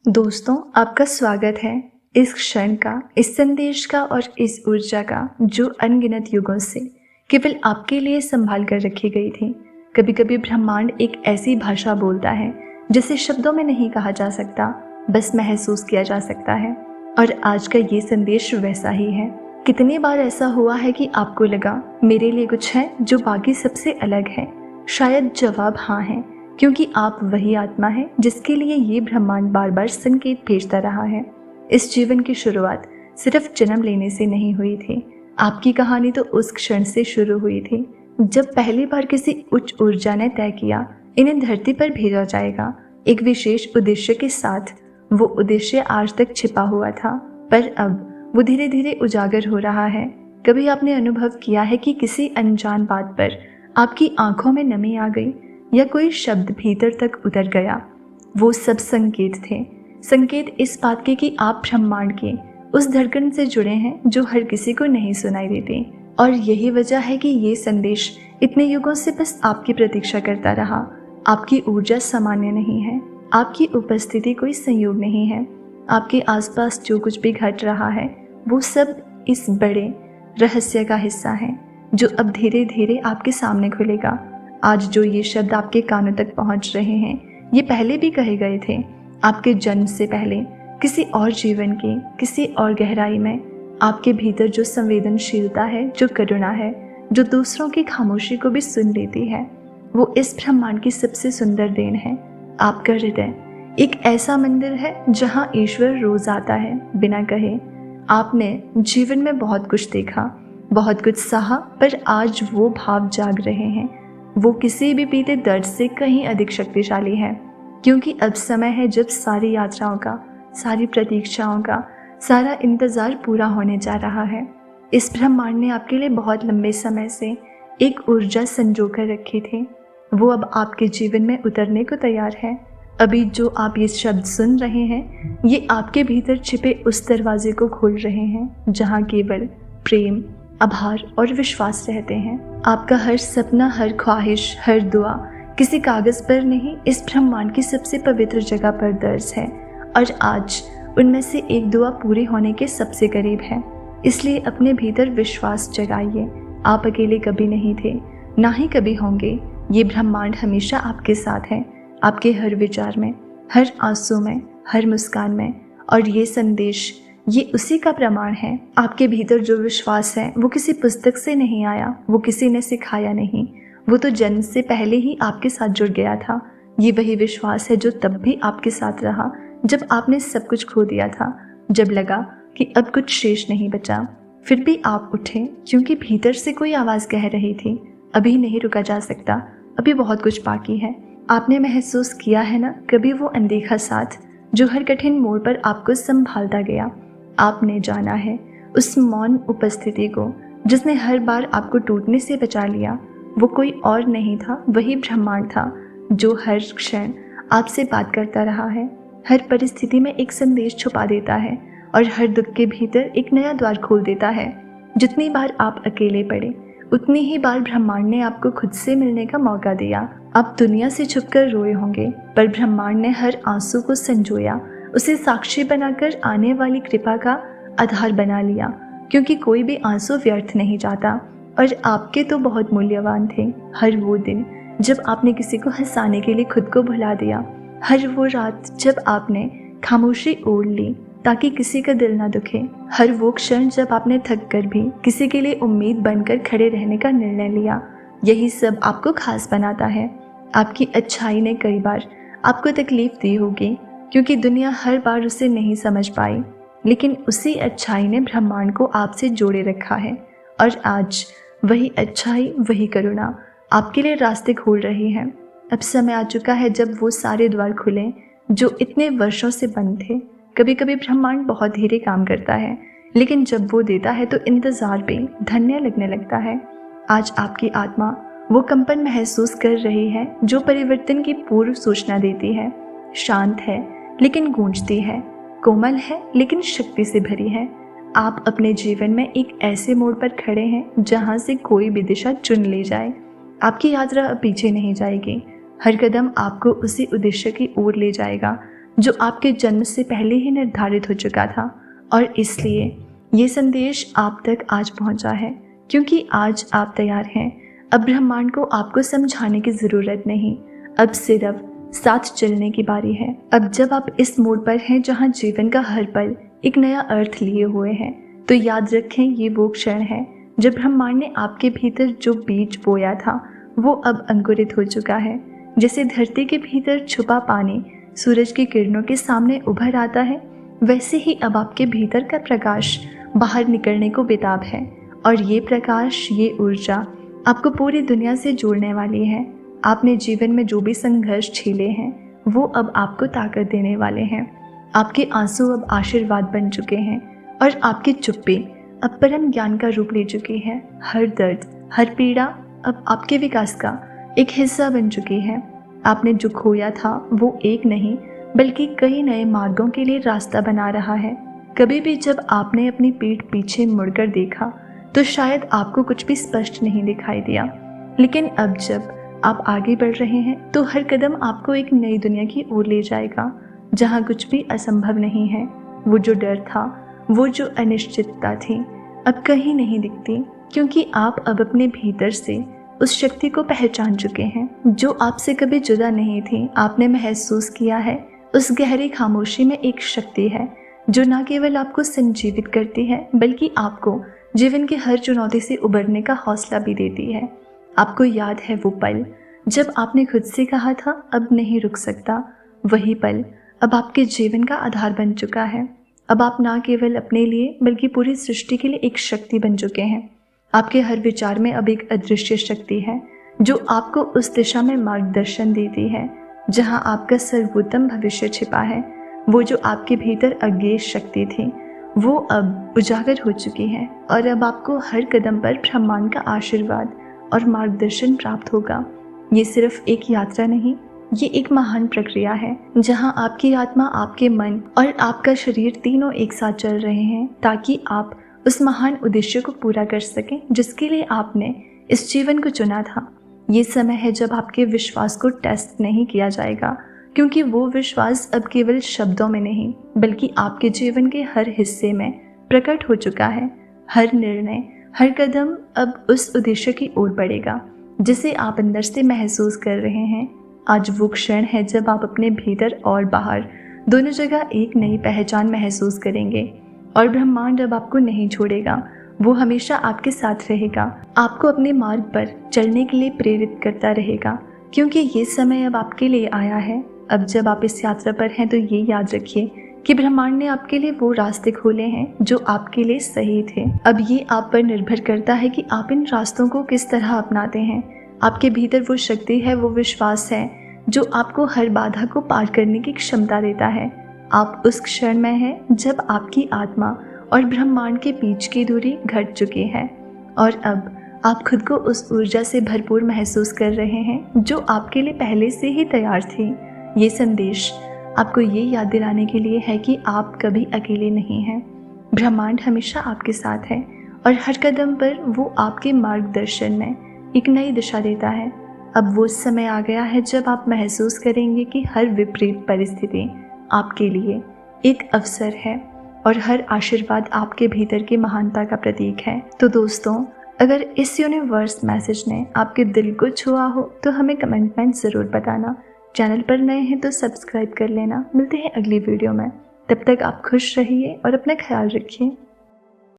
दोस्तों, आपका स्वागत है इस क्षण का, इस संदेश का और इस ऊर्जा का जो अनगिनत युगों से केवल आपके लिए संभाल कर रखी गई थी। कभी कभी ब्रह्मांड एक ऐसी भाषा बोलता है जिसे शब्दों में नहीं कहा जा सकता, बस महसूस किया जा सकता है। और आज का ये संदेश वैसा ही है। कितनी बार ऐसा हुआ है कि आपको लगा मेरे लिए कुछ है जो बाकी सबसे अलग है? शायद जवाब हाँ है, क्योंकि आप वही आत्मा है जिसके लिए ये ब्रह्मांड बार बार संकेत भेजता रहा है। इस जीवन की शुरुआत सिर्फ जन्म लेने से नहीं हुई थी। आपकी कहानी तो उस क्षण से शुरू हुई थी जब पहली बार किसी उच्च ऊर्जा ने तय किया, इन्हें धरती पर भेजा जाएगा एक विशेष उद्देश्य के साथ। वो उद्देश्य आज तक छिपा हुआ था, पर अब वो धीरे धीरे उजागर हो रहा है। कभी आपने अनुभव किया है कि किसी अनजान बात पर आपकी आंखों में नमी आ गई या कोई शब्द भीतर तक उतर गया? वो सब संकेत थे, संकेत इस बात के कि आप ब्रह्मांड के उस धड़कन से जुड़े हैं जो हर किसी को नहीं सुनाई देती। और यही वजह है कि ये संदेश इतने युगों से बस आपकी प्रतीक्षा करता रहा। आपकी ऊर्जा सामान्य नहीं है, आपकी उपस्थिति कोई संयोग नहीं है। आपके आसपास जो कुछ भी घट रहा है वो सब इस बड़े रहस्य का हिस्सा है जो अब धीरे धीरे आपके सामने खुलेगा। आज जो ये शब्द आपके कानों तक पहुंच रहे हैं, ये पहले भी कहे गए थे, आपके जन्म से पहले, किसी और जीवन की किसी और गहराई में। आपके भीतर जो संवेदनशीलता है, जो करुणा है, जो दूसरों की खामोशी को भी सुन लेती है, वो इस ब्रह्मांड की सबसे सुंदर देन है। आपका हृदय एक ऐसा मंदिर है जहाँ ईश्वर रोज आता है बिना कहे। आपने जीवन में बहुत कुछ देखा, बहुत कुछ सहा, पर आज वो भाव जाग रहे हैं। वो किसी भी बीते दर्द से कहीं अधिक शक्तिशाली है, क्योंकि अब समय है जब सारी यात्राओं का, सारी प्रतीक्षाओं का, सारा इंतजार पूरा होने जा रहा है। इस ब्रह्मांड ने आपके लिए बहुत लंबे समय से एक ऊर्जा संजो कर रखी थी। वो अब आपके जीवन में उतरने को तैयार है। अभी जो आप ये शब्द सुन रहे हैं, ये आपके भीतर छिपे उस दरवाजे को खोल रहे हैं जहाँ केवल प्रेम, आभार और विश्वास रहते हैं। आपका हर सपना, हर ख्वाहिश, हर दुआ किसी कागज पर नहीं, इस ब्रह्मांड की सबसे पवित्र जगह पर दर्ज है। और आज उनमें से एक दुआ पूरी होने के सबसे करीब है। इसलिए अपने भीतर विश्वास जगाइए। आप अकेले कभी नहीं थे, ना ही कभी होंगे। ये ब्रह्मांड हमेशा आपके साथ है, आपके हर विचार में, हर आंसू में, हर मुस्कान में। और ये संदेश, ये उसी का प्रमाण है। आपके भीतर जो विश्वास है वो किसी पुस्तक से नहीं आया, वो किसी ने सिखाया नहीं, वो तो जन्म से पहले ही आपके साथ जुड़ गया था। ये वही विश्वास है जो तब भी आपके साथ रहा जब आपने सब कुछ खो दिया था, जब लगा कि अब कुछ शेष नहीं बचा। फिर भी आप उठे, क्योंकि भीतर से कोई आवाज़ कह रही थी, अभी नहीं रुका जा सकता, अभी बहुत कुछ बाकी है। आपने महसूस किया है ना कभी वो अनदेखा साथ जो हर कठिन मोड़ पर आपको संभालता गया? आपने जाना है उस मौन उपस्थिति को जिसने हर बार आपको टूटने से बचा लिया। वो कोई और नहीं था, वही ब्रह्मांड था जो हर क्षण आपसे बात करता रहा है, हर परिस्थिति में एक संदेश छुपा देता है और हर दुख के भीतर एक नया द्वार खोल देता है। जितनी बार आप अकेले पड़े, उतनी ही बार ब्रह्मांड ने आपको खुद से मिलने का मौका दिया। आप दुनिया से छुपकर रोए होंगे, पर ब्रह्मांड ने हर आंसू को संजोया, उसे साक्षी बनाकर आने वाली कृपा का आधार बना लिया। क्योंकि कोई भी आंसू व्यर्थ नहीं जाता, और आपके तो बहुत मूल्यवान थे। हर वो दिन जब आपने किसी को हंसाने के लिए खुद को भुला दिया, हर वो रात जब आपने खामोशी ओढ़ ली ताकि किसी का दिल ना दुखे, हर वो क्षण जब आपने थक कर भी किसी के लिए उम्मीद बनकर खड़े रहने का निर्णय लिया, यही सब आपको खास बनाता है। आपकी अच्छाई ने कई बार आपको तकलीफ दी होगी, क्योंकि दुनिया हर बार उसे नहीं समझ पाई, लेकिन उसी अच्छाई ने ब्रह्मांड को आपसे जोड़े रखा है। और आज वही अच्छाई, वही करुणा आपके लिए रास्ते खोल रही है। अब समय आ चुका है जब वो सारे द्वार खुलें जो इतने वर्षों से बंद थे। कभी कभी ब्रह्मांड बहुत धीरे काम करता है, लेकिन जब वो देता है तो इंतजार भी धन्य लगने लगता है। आज आपकी आत्मा वो कंपन महसूस कर रही है जो परिवर्तन की पूर्व सूचना देती है। शांत है लेकिन गूंजती है, कोमल है लेकिन शक्ति से भरी है। आप अपने जीवन में एक ऐसे मोड़ पर खड़े हैं जहां से कोई भी दिशा चुन ले जाए। आपकी यात्रा अब पीछे नहीं जाएगी, हर कदम आपको उसी उद्देश्य की ओर ले जाएगा जो आपके जन्म से पहले ही निर्धारित हो चुका था। और इसलिए ये संदेश आप तक आज पहुंचा है, क्योंकि आज आप तैयार हैं। अब ब्रह्मांड को आपको समझाने की ज़रूरत नहीं, अब सिर्फ साथ चलने की बारी है। अब जब आप इस मोड़ पर हैं जहां जीवन का हर पल एक नया अर्थ लिए हुए है, तो याद रखें ये वो क्षण है जब ब्रह्मांड ने आपके भीतर जो बीज बोया था वो अब अंकुरित हो चुका है। जैसे धरती के भीतर छुपा पानी सूरज की किरणों के सामने उभर आता है, वैसे ही अब आपके भीतर का प्रकाश बाहर निकलने को बेताब है। और ये प्रकाश, ये ऊर्जा आपको पूरी दुनिया से जोड़ने वाली है। आपने जीवन में जो भी संघर्ष झेले हैं वो अब आपको ताकत देने वाले हैं। आपके आंसू अब आशीर्वाद बन चुके हैं और आपकी चुप्पी अब परम ज्ञान का रूप ले चुकी है। हर दर्द, हर पीड़ा अब आपके विकास का एक हिस्सा बन चुकी है। आपने जो खोया था वो एक नहीं बल्कि कई नए मार्गों के लिए रास्ता बना रहा है। कभी भी जब आपने अपनी पीठ पीछे मुड़कर देखा तो शायद आपको कुछ भी स्पष्ट नहीं दिखाई दिया, लेकिन अब जब आप आगे बढ़ रहे हैं तो हर कदम आपको एक नई दुनिया की ओर ले जाएगा, जहाँ कुछ भी असंभव नहीं है। वो जो डर था, वो जो अनिश्चितता थी, अब कहीं नहीं दिखती, क्योंकि आप अब अपने भीतर से उस शक्ति को पहचान चुके हैं जो आपसे कभी जुदा नहीं थी। आपने महसूस किया है उस गहरी खामोशी में एक शक्ति है जो न केवल आपको संजीवित करती है बल्कि आपको जीवन की हर चुनौती से उबरने का हौसला भी देती है। आपको याद है वो पल जब आपने खुद से कहा था अब नहीं रुक सकता? वही पल अब आपके जीवन का आधार बन चुका है। अब आप ना केवल अपने लिए बल्कि पूरी सृष्टि के लिए एक शक्ति बन चुके हैं। आपके हर विचार में अब एक अदृश्य शक्ति है जो आपको उस दिशा में मार्गदर्शन देती है जहां आपका सर्वोत्तम भविष्य छिपा है। वो जो आपके भीतर अज्ञेय शक्ति थी वो अब उजागर हो चुकी है और अब आपको हर कदम पर ब्रह्मांड का आशीर्वाद और मार्गदर्शन प्राप्त होगा। ये सिर्फ एक यात्रा नहीं, ये एक महान प्रक्रिया है जहां आपकी आत्मा, आपके मन और आपका शरीर तीनों एक साथ चल रहे हैं ताकि आप उस महान उद्देश्य को पूरा कर सकें जिसके लिए आपने इस जीवन को चुना था। ये समय है जब आपके विश्वास को टेस्ट नहीं किया जाएगा, क्योंकि वो विश्वास अब केवल शब्दों में नहीं बल्कि आपके जीवन के हर हिस्से में प्रकट हो चुका है। हर निर्णय, हर कदम अब उस उद्देश्य की ओर बढ़ेगा जिसे आप अंदर से महसूस कर रहे हैं। आज वो क्षण है जब आप अपने भीतर और बाहर दोनों जगह एक नई पहचान महसूस करेंगे और ब्रह्मांड अब आपको नहीं छोड़ेगा। वो हमेशा आपके साथ रहेगा, आपको अपने मार्ग पर चलने के लिए प्रेरित करता रहेगा, क्योंकि ये समय अब आपके लिए आया है। अब जब आप इस यात्रा पर हैं तो ये याद रखिए कि ब्रह्मांड ने आपके लिए वो रास्ते खोले हैं जो आपके लिए सही थे। अब ये आप पर निर्भर करता है कि आप इन रास्तों को किस तरह अपनाते हैं। आपके भीतर वो शक्ति है, वो विश्वास है जो आपको हर बाधा को पार करने की क्षमता देता है। आप उस क्षण में हैं जब आपकी आत्मा और ब्रह्मांड के बीच की दूरी घट चुकी है और अब आप खुद को उस ऊर्जा से भरपूर महसूस कर रहे हैं जो आपके लिए पहले से ही तैयार थी। ये संदेश आपको ये याद दिलाने के लिए है कि आप कभी अकेले नहीं हैं। ब्रह्मांड हमेशा आपके साथ है और हर कदम पर वो आपके मार्गदर्शन में एक नई दिशा देता है। अब वो समय आ गया है जब आप महसूस करेंगे कि हर विपरीत परिस्थिति आपके लिए एक अवसर है और हर आशीर्वाद आपके भीतर की महानता का प्रतीक है। तो दोस्तों, अगर इस यूनिवर्स मैसेज ने आपके दिल को छुआ हो तो हमें कमेंट में ज़रूर बताना। चैनल पर नए हैं तो सब्सक्राइब कर लेना। मिलते हैं अगली वीडियो में, तब तक आप खुश रहिए और अपना ख्याल रखिए।